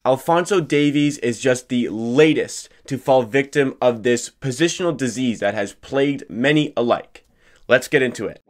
Alphonso Davies is just the latest to fall victim of this positional disease that has plagued many alike. Let's get into it.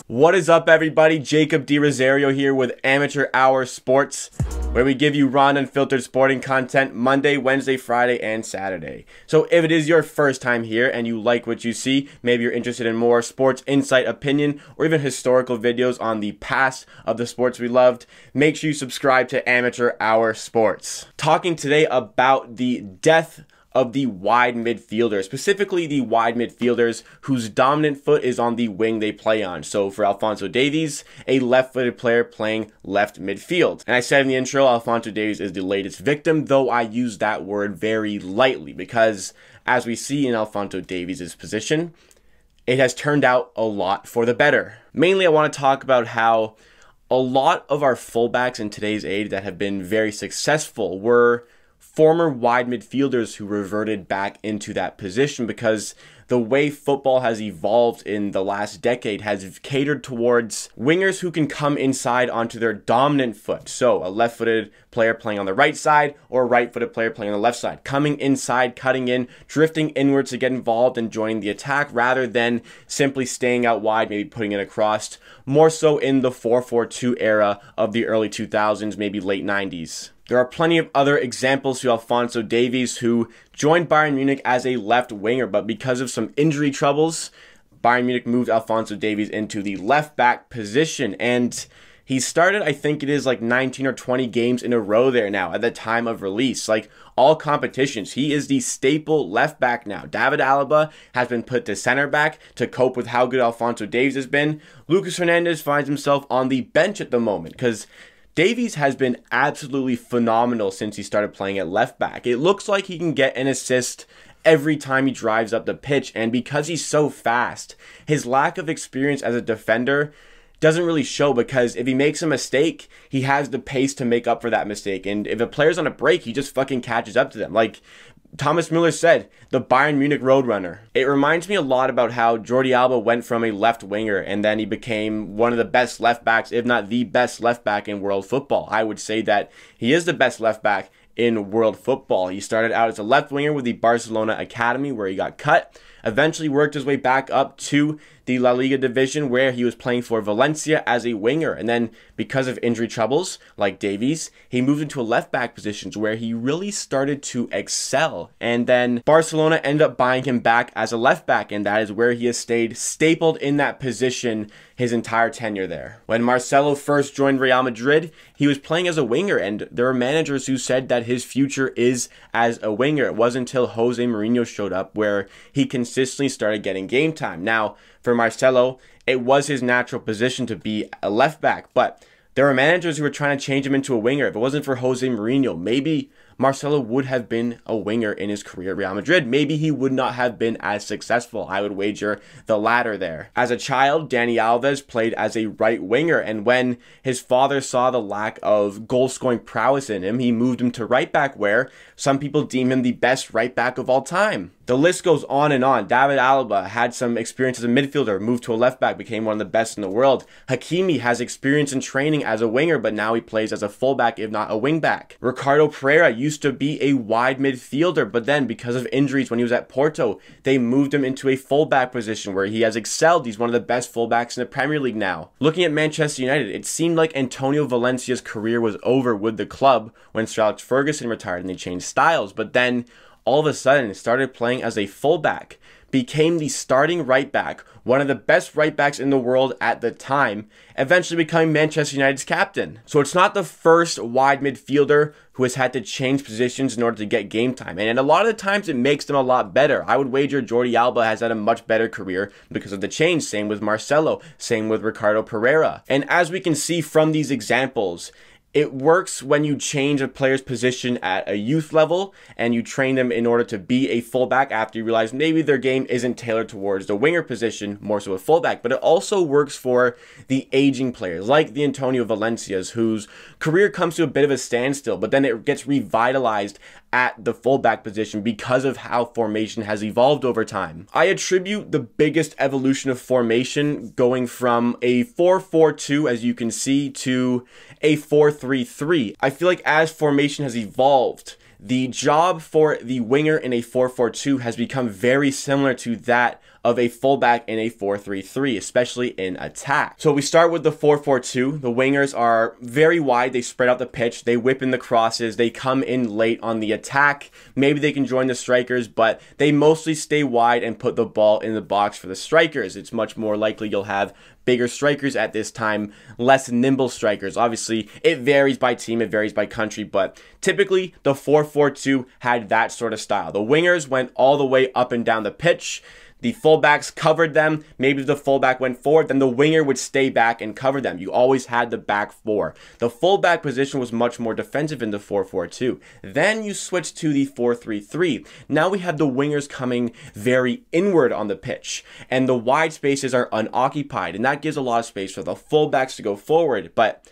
What is up, everybody? Jacob D. Rosario here with Amateur Hour Sports, where we give you raw and unfiltered sporting content Monday, Wednesday, Friday, and Saturday. So if it is your first time here and you like what you see, maybe you're interested in more sports insight, opinion, or even historical videos on the past of the sports we loved, make sure you subscribe to Amateur Hour Sports. Talking today about the death of the wide midfielders, specifically the wide midfielders whose dominant foot is on the wing they play on. So for Alphonso Davies, a left-footed player playing left midfield. And I said in the intro, Alphonso Davies is the latest victim, though I use that word very lightly because as we see in Alphonso Davies' position, it has turned out a lot for the better. Mainly, I want to talk about how a lot of our fullbacks in today's age that have been very successful were former wide midfielders who reverted back into that position because the way football has evolved in the last decade has catered towards wingers who can come inside onto their dominant foot. So a left-footed player playing on the right side or a right-footed player playing on the left side, coming inside, cutting in, drifting inwards to get involved and joining the attack rather than simply staying out wide, maybe putting it across, more so in the 4-4-2 era of the early 2000s, maybe late 90s. There are plenty of other examples to Alphonso Davies who joined Bayern Munich as a left winger, but because of some injury troubles, Bayern Munich moved Alphonso Davies into the left back position, and he started, I think it is like 19 or 20 games in a row there now at the time of release. Like all competitions, he is the staple left back now. David Alba has been put to center back to cope with how good Alphonso Davies has been. Lucas Hernandez finds himself on the bench at the moment because Davies has been absolutely phenomenal since he started playing at left back. It looks like he can get an assist every time he drives up the pitch, and because he's so fast, his lack of experience as a defender doesn't really show because if he makes a mistake, he has the pace to make up for that mistake, and if a player's on a break, he just fucking catches up to them. Like Thomas Müller said, the Bayern Munich Roadrunner. It reminds me a lot about how Jordi Alba went from a left winger and then he became one of the best left backs, if not the best left back in world football. I would say that he is the best left back in world football. He started out as a left winger with the Barcelona Academy where he got cut, eventually worked his way back up to the La Liga division where he was playing for Valencia as a winger, and then because of injury troubles like Davies, he moved into a left back positions where he really started to excel, and then Barcelona ended up buying him back as a left back, and that is where he has stayed stapled in that position his entire tenure there. When Marcelo first joined Real Madrid, he was playing as a winger, and there were managers who said that his future is as a winger. It wasn't until Jose Mourinho showed up where he consistently started getting game time. Now, for Marcelo, it was his natural position to be a left back, but there were managers who were trying to change him into a winger. If it wasn't for Jose Mourinho, maybe Marcelo would have been a winger in his career at Real Madrid. Maybe he would not have been as successful. I would wager the latter there. As a child, Dani Alves played as a right winger, and when his father saw the lack of goal-scoring prowess in him, he moved him to right back, where some people deem him the best right back of all time. The list goes on and on. David Alba had some experience as a midfielder, moved to a left back, became one of the best in the world. Hakimi has experience in training as a winger, but now he plays as a fullback, if not a wing back. Ricardo Pereira used to be a wide midfielder, but then because of injuries when he was at Porto, they moved him into a fullback position where he has excelled. He's one of the best fullbacks in the Premier League now. Looking at Manchester United, it seemed like Antonio Valencia's career was over with the club when Sir Alex Ferguson retired and they changed styles, but then all of a sudden started playing as a fullback, became the starting right back, one of the best right backs in the world at the time, eventually becoming Manchester United's captain. So it's not the first wide midfielder who has had to change positions in order to get game time, and a lot of the times it makes them a lot better. I would wager Jordi Alba has had a much better career because of the change. Same with Marcelo, same with Ricardo Pereira. And as we can see from these examples, it works when you change a player's position at a youth level and you train them in order to be a fullback after you realize maybe their game isn't tailored towards the winger position, more so a fullback. But it also works for the aging players like the Antonio Valencias, whose career comes to a bit of a standstill, but then it gets revitalized at the fullback position because of how formation has evolved over time. I attribute the biggest evolution of formation going from a 4-4-2, as you can see, to a 4-3-3. I feel like as formation has evolved, the job for the winger in a 4-4-2 has become very similar to that of a fullback in a 4-3-3, especially in attack. So we start with the 4-4-2. The wingers are very wide. They spread out the pitch. They whip in the crosses. They come in late on the attack. Maybe they can join the strikers, but they mostly stay wide and put the ball in the box for the strikers. It's much more likely you'll have bigger strikers at this time, less nimble strikers. Obviously, it varies by team, it varies by country, but typically the 4-4-2 had that sort of style. The wingers went all the way up and down the pitch. The fullbacks covered them. Maybe if the fullback went forward, then the winger would stay back and cover them. You always had the back four. The fullback position was much more defensive in the 4-4-2. Then you switch to the 4-3-3. Now we have the wingers coming very inward on the pitch, and the wide spaces are unoccupied, and that gives a lot of space for the fullbacks to go forward. But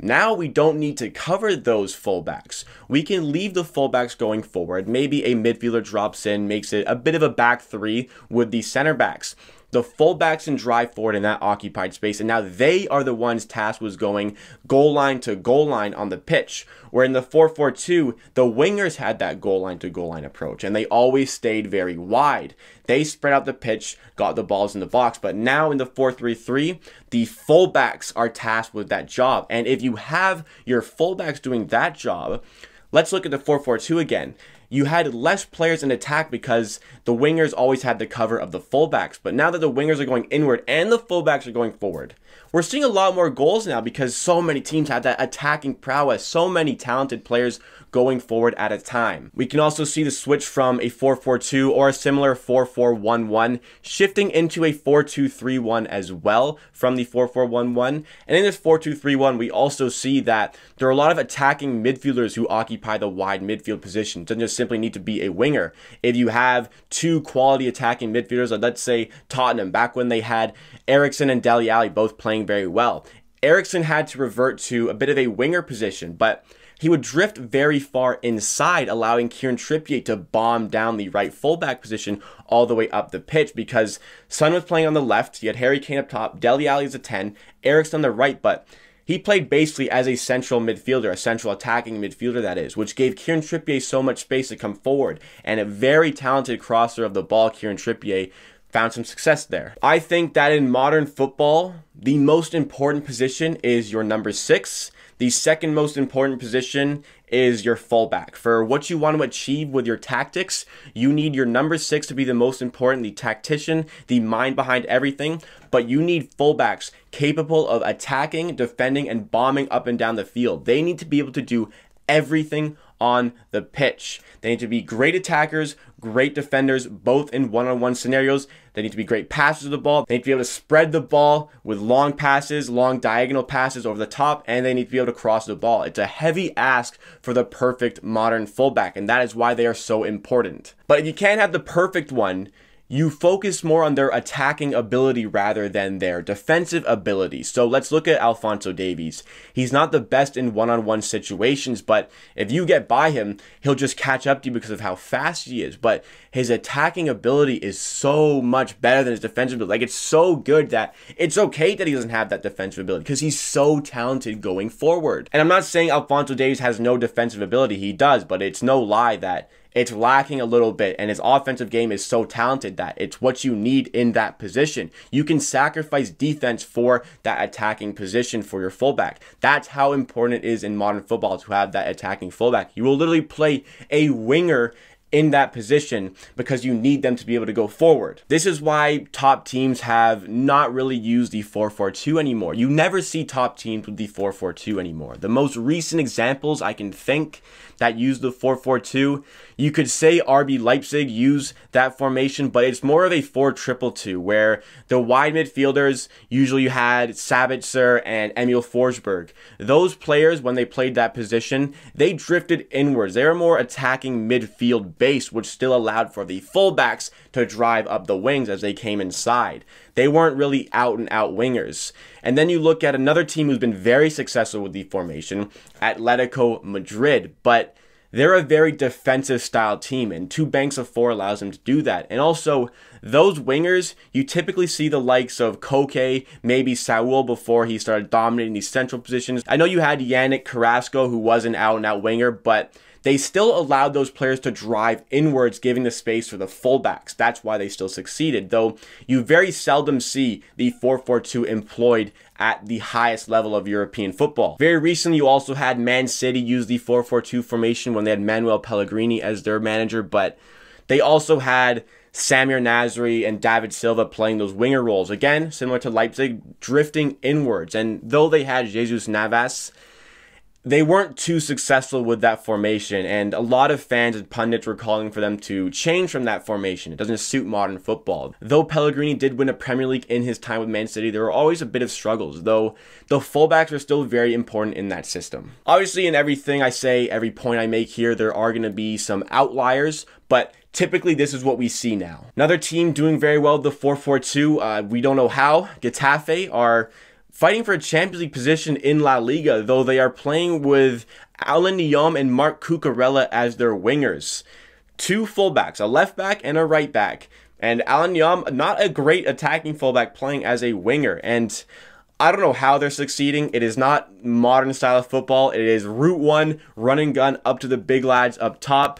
now we don't need to cover those fullbacks. We can leave the fullbacks going forward. Maybe a midfielder drops in, makes it a bit of a back three with the center backs. The fullbacks can drive forward in that occupied space, and now they are the ones tasked with going goal line to goal line on the pitch. Where in the 4-4-2, the wingers had that goal line to goal line approach, and they always stayed very wide. They spread out the pitch, got the balls in the box, but now in the 4-3-3, the fullbacks are tasked with that job. And if you have your fullbacks doing that job, let's look at the 4-4-2 again. You had less players in attack because the wingers always had the cover of the fullbacks. But now that the wingers are going inward and the fullbacks are going forward, we're seeing a lot more goals now because so many teams have that attacking prowess, so many talented players going forward at a time. We can also see the switch from a 4-4-2 or a similar 4-4-1-1 shifting into a 4-2-3-1 as well from the 4-4-1-1. And in this 4-2-3-1, we also see that there are a lot of attacking midfielders who occupy the wide midfield position. It doesn't just simply need to be a winger. If you have two quality attacking midfielders, like let's say Tottenham, back when they had Eriksen and Dele Alli both playing very well, Eriksen had to revert to a bit of a winger position, but he would drift very far inside, allowing Kieran Trippier to bomb down the right fullback position all the way up the pitch because Son was playing on the left, you had Harry Kane up top, Dele Alli as a 10, Eriksen on the right, but he played basically as a central midfielder, a central attacking midfielder that is, which gave Kieran Trippier so much space to come forward, and a very talented crosser of the ball, Kieran Trippier, found some success there. I think that in modern football, the most important position is your number 6. The second most important position is your fullback. For what you want to achieve with your tactics, you need your number 6 to be the most important, the tactician, the mind behind everything, but you need fullbacks capable of attacking, defending, and bombing up and down the field. They need to be able to do everything on the pitch. They need to be great attackers, great defenders, both in one-on-one scenarios. They need to be great passers of the ball. They need to be able to spread the ball with long passes, long diagonal passes over the top, and they need to be able to cross the ball. It's a heavy ask for the perfect modern fullback, and that is why they are so important. But if you can't have the perfect one, you focus more on their attacking ability rather than their defensive ability. So let's look at Alphonso Davies. He's not the best in one-on-one situations, but if you get by him, he'll just catch up to you because of how fast he is. But his attacking ability is so much better than his defensive ability. Like, it's so good that it's okay that he doesn't have that defensive ability because he's so talented going forward. And I'm not saying Alphonso Davies has no defensive ability. He does, but it's no lie that it's lacking a little bit, and his offensive game is so talented that it's what you need in that position. You can sacrifice defense for that attacking position for your fullback. That's how important it is in modern football to have that attacking fullback. You will literally play a winger in that position because you need them to be able to go forward. This is why top teams have not really used the 4-4-2 anymore. You never see top teams with the 4-4-2 anymore. The most recent examples I can think that use the 4-4-2, you could say RB Leipzig use that formation, but it's more of a 4-2-2 where the wide midfielders, usually you had Sabitzer and Emil Forsberg. Those players, when they played that position, they drifted inwards. They were more attacking midfield base, which still allowed for the fullbacks to drive up the wings as they came inside. They weren't really out and out wingers. And then you look at another team who's been very successful with the formation, Atletico Madrid, but they're a very defensive style team, and two banks of four allows them to do that. And also, those wingers, you typically see the likes of Koke, maybe Saul before he started dominating these central positions. I know you had Yannick Carrasco, who was an out-and-out winger, but they still allowed those players to drive inwards, giving the space for the fullbacks. That's why they still succeeded, though you very seldom see the 4-4-2 employed at the highest level of European football. Very recently, you also had Man City use the 4-4-2 formation when they had Manuel Pellegrini as their manager, but they also had Samir Nasri and David Silva playing those winger roles. Again, similar to Leipzig, drifting inwards. And though they had Jesus Navas, they weren't too successful with that formation, and a lot of fans and pundits were calling for them to change from that formation. It doesn't suit modern football. Though Pellegrini did win a Premier League in his time with Man City, there were always a bit of struggles, though the fullbacks are still very important in that system. Obviously, in everything I say, every point I make here, there are going to be some outliers, but typically, this is what we see now. Another team doing very well with the 4-4-2, we don't know how. Getafe are fighting for a Champions League position in La Liga, though they are playing with Alan Niom and Marc Cucurella as their wingers. Two fullbacks, a left back and a right back. And Alan Niom, not a great attacking fullback, playing as a winger. And I don't know how they're succeeding. It is not modern style of football. It is route one, run and gun up to the big lads up top.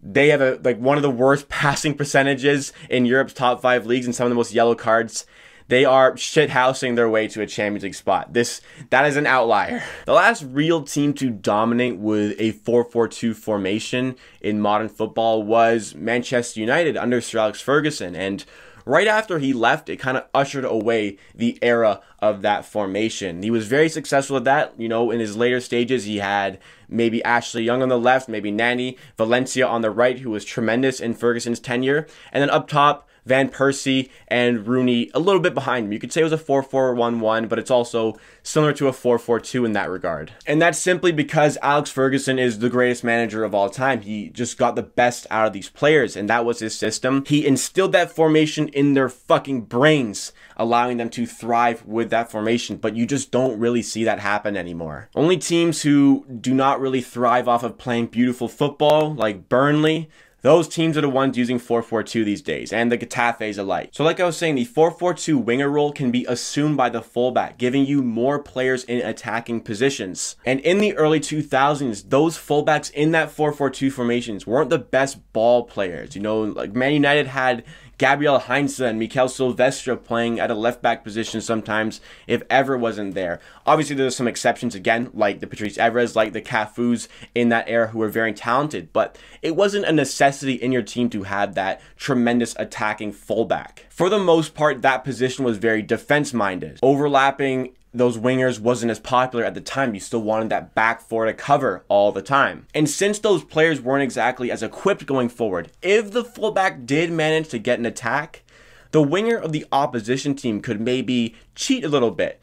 They have one of the worst passing percentages in Europe's top 5 leagues and some of the most yellow cards. They are shithousing their way to a Champions League spot. That is an outlier. The last real team to dominate with a 4-4-2 formation in modern football was Manchester United under Sir Alex Ferguson. And right after he left, it kind of ushered away the era of that formation. He was very successful at that. You know, in his later stages, he had maybe Ashley Young on the left, maybe Nani, Valencia on the right, who was tremendous in Ferguson's tenure. And then up top, Van Persie and Rooney a little bit behind him. You could say it was a 4-4-1-1, but it's also similar to a 4-4-2 in that regard. And that's simply because Alex Ferguson is the greatest manager of all time. He just got the best out of these players, and that was his system. He instilled that formation in their fucking brains, allowing them to thrive with that formation, but you just don't really see that happen anymore. Only teams who do not really thrive off of playing beautiful football, like Burnley, those teams are the ones using 4-4-2 these days, and the Getafes alike. So like I was saying, the 4-4-2 winger role can be assumed by the fullback, giving you more players in attacking positions. And in the early 2000s, those fullbacks in that 4-4-2 formations weren't the best ball players. You know, like Man United had Gabriel Heinze and Mikel Silvestre playing at a left back position sometimes, if ever wasn't there. Obviously, there's some exceptions again, like the Patrice Evras, like the Cafus in that era who were very talented, but it wasn't a necessity in your team to have that tremendous attacking fullback. For the most part, that position was very defense-minded. Overlapping those wingers wasn't as popular at the time. You still wanted that back four to cover all the time. And since those players weren't exactly as equipped going forward, if the fullback did manage to get an attack, the winger of the opposition team could maybe cheat a little bit.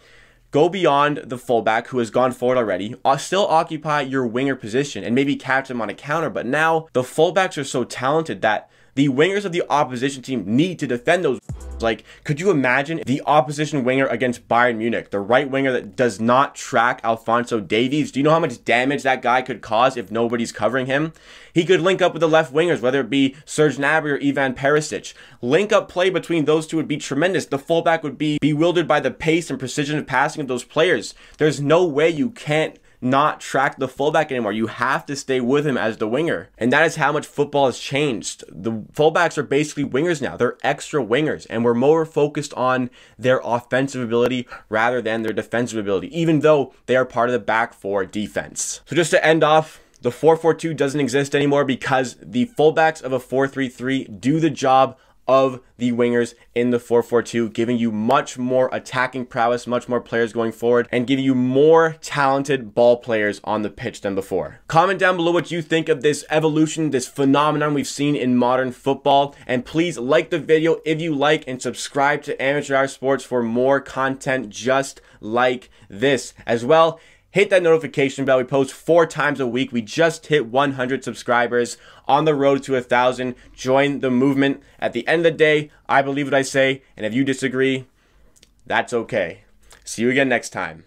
Go beyond the fullback who has gone forward already, still occupy your winger position and maybe catch him on a counter. But now the fullbacks are so talented that the wingers of the opposition team need to defend those. Like, could you imagine the opposition winger against Bayern Munich, the right winger that does not track Alphonso Davies? Do you know how much damage that guy could cause if nobody's covering him? He could link up with the left wingers, whether it be Serge Gnabry or Ivan Perisic. Link up play between those two would be tremendous. The fullback would be bewildered by the pace and precision of passing of those players. There's no way you can't not track the fullback anymore. You have to stay with him as the winger. And that is how much football has changed. The fullbacks are basically wingers now. They're extra wingers, and we're more focused on their offensive ability rather than their defensive ability, even though they are part of the back four defense. So just to end off, the 4-4-2 doesn't exist anymore because the fullbacks of a 4-3-3 do the job of the wingers in the 4-4-2, giving you much more attacking prowess, much more players going forward, and giving you more talented ball players on the pitch than before. Comment down below what you think of this evolution, this phenomenon we've seen in modern football, and please like the video if you like, and subscribe to Amateur Hour Sports for more content just like this. As well, hit that notification bell. We post 4 times a week. We just hit 100 subscribers on the road to 1,000. Join the movement. At the end of the day, I believe what I say, and if you disagree, that's okay. See you again next time.